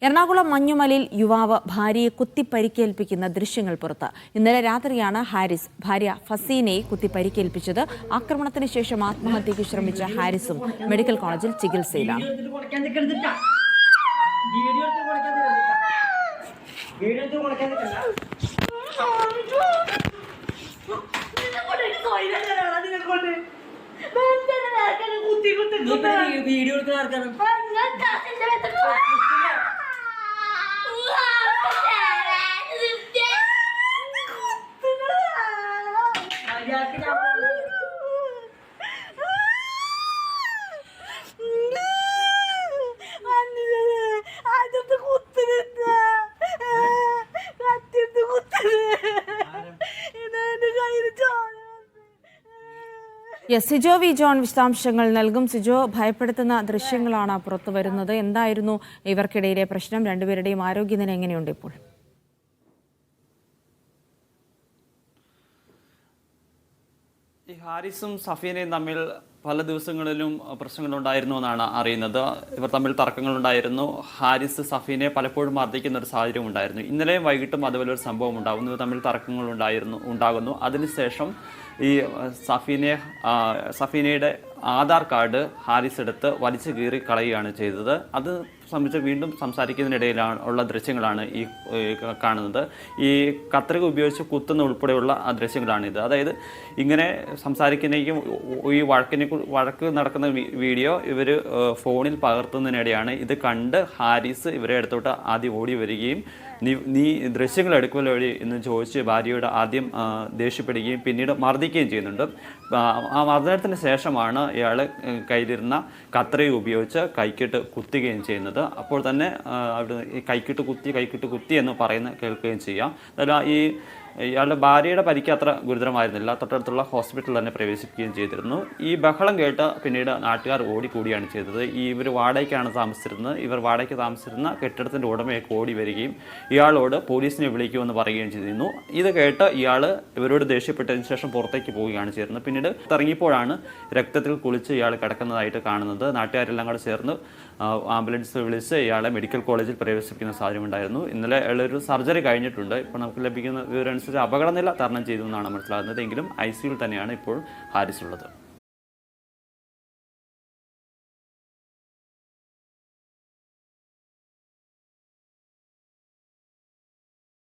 എറണാകുളം മഞ്ഞുമലയിൽ യുവാവ് ഭാര്യയെ കുത്തിപ്പരിക്കേൽപ്പിക്കുന്ന ദൃശ്യങ്ങൾ പുറത്ത്. ഇന്നലെ രാത്രിയാണ് ഹാരിസ് ഭാര്യ ഫസീനയെ കുത്തിപ്പരിക്കേൽപ്പിച്ചത്. ആക്രമണത്തിന് ശേഷം ആത്മഹത്യയ്ക്ക് ശ്രമിച്ച ഹാരിസും മെഡിക്കൽ കോളേജിൽ ചികിത്സയിലാണ്. സിജോ വി ജോൺ വിശദാംശങ്ങൾ നൽകും. സിജോ, ഭയപ്പെടുത്തുന്ന ദൃശ്യങ്ങളാണ് പുറത്തു വരുന്നത്. എന്തായിരുന്നു ഇവർക്കിടയിലെ പ്രശ്നം? രണ്ടുപേരുടെയും ആരോഗ്യനില എങ്ങനെയുണ്ട് ഇപ്പോൾ? ഈ ഹാരിസും സഫീനയും തമ്മിൽ പല ദിവസങ്ങളിലും പ്രശ്നങ്ങളുണ്ടായിരുന്നു എന്നാണ് അറിയുന്നത്. ഇവർ തമ്മിൽ തർക്കങ്ങളുണ്ടായിരുന്നു. ഹാരിസ് സഫീനെ പലപ്പോഴും മർദ്ദിക്കുന്ന ഒരു സാഹചര്യം ഉണ്ടായിരുന്നു. ഇന്നലെയും വൈകിട്ടും അതുപോലെ ഒരു സംഭവം ഉണ്ടാകുന്നു. ഇവർ തമ്മിൽ തർക്കങ്ങൾ ഉണ്ടാകുന്നു. അതിനുശേഷം ഈ സഫീനയുടെ ആധാർ കാർഡ് ഹാരിസ് എടുത്ത് വലിച്ചു കീറി കളയുകയാണ് ചെയ്തത്. അത് സംബന്ധിച്ച് വീണ്ടും സംസാരിക്കുന്നതിനിടയിലാണ് ഉള്ള ദൃശ്യങ്ങളാണ് ഈ കാണുന്നത്. ഈ കത്രിക ഉപയോഗിച്ച് കുത്തുന്ന ഉൾപ്പെടെയുള്ള ദൃശ്യങ്ങളാണിത്. അതായത് ഇങ്ങനെ സംസാരിക്കുന്നതിനും ഈ വഴക്ക് നടക്കുന്ന വീഡിയോ ഇവർ ഫോണിൽ പകർത്തുന്നതിനിടെയാണ് ഇത് കണ്ട് ഹാരിസ് ഇവരെ അടുത്തോട്ട് ആദ്യം ഓടി വരികയും നീ ദൃശ്യങ്ങൾ എടുക്കുമല്ലോ വഴി എന്ന് ചോദിച്ച് ഭാര്യയോട് ആദ്യം ദേഷ്യപ്പെടുകയും പിന്നീട് മർദ്ദിക്കുകയും ചെയ്യുന്നുണ്ട്. ആ മർദ്ദനത്തിന് ശേഷമാണ് ഇയാൾ കയ്യിലിരുന്ന കത്രിക ഉപയോഗിച്ച് കൈക്കിട്ട് കുത്തുകയും ചെയ്യുന്നത്. അപ്പോൾ തന്നെ അവിടെ ഈ കൈക്കിട്ട് കുത്തി എന്ന് കേൾക്കുകയും ചെയ്യാം. അതായത് ഇയാളുടെ ഭാര്യയുടെ പരിക്ക് അത്ര ഗുരുതരമായിരുന്നില്ല. തൊട്ടടുത്തുള്ള ഹോസ്പിറ്റലിൽ തന്നെ പ്രവേശിക്കുകയും ചെയ്തിരുന്നു. ഈ ബഹളം കേട്ട് പിന്നീട് നാട്ടുകാർ ഓടിക്കൂടിയാണ് ചെയ്തത്. ഇവർ വാടകയ്ക്കാണ് താമസിച്ചിരുന്നത്. ഇവർ വാടകയ്ക്ക് താമസിച്ചിരുന്ന കെട്ടിടത്തിൻ്റെ ഉടമയൊക്കെ ഓടി വരികയും ഇയാളോട് പോലീസിനെ വിളിക്കുമെന്ന് പറയുകയും ചെയ്തിരുന്നു. ഇത് കേട്ട് ഇയാൾ ഇവരോട് ദേഷ്യപ്പെട്ടതിന് ശേഷം പുറത്തേക്ക് പോവുകയാണ് ചെയ്യുന്നത്. പിന്നീട് ഇറങ്ങിയപ്പോഴാണ് രക്തത്തിൽ കുളിച്ച് ഇയാൾ കിടക്കുന്നതായിട്ട് കാണുന്നത്. നാട്ടുകാരെല്ലാം കൂടെ ചേർന്ന് ആംബുലൻസ് വിളിച്ച് ഇയാളെ മെഡിക്കൽ കോളേജിൽ പ്രവേശിപ്പിക്കുന്ന സാഹചര്യം ഉണ്ടായിരുന്നു. ഇന്നലെ ഒരു സർജറി കഴിഞ്ഞിട്ടുണ്ട്. ഇപ്പോൾ നമുക്ക് ലഭിക്കുന്ന വിവരമനുസരിച്ച് അപകടനില തരണം ചെയ്തു എന്നാണ് മനസ്സിലാകുന്നത്. എങ്കിലും ICUവിൽ തന്നെയാണ് ഇപ്പോൾ ഹാരിസ് ഉള്ളത്.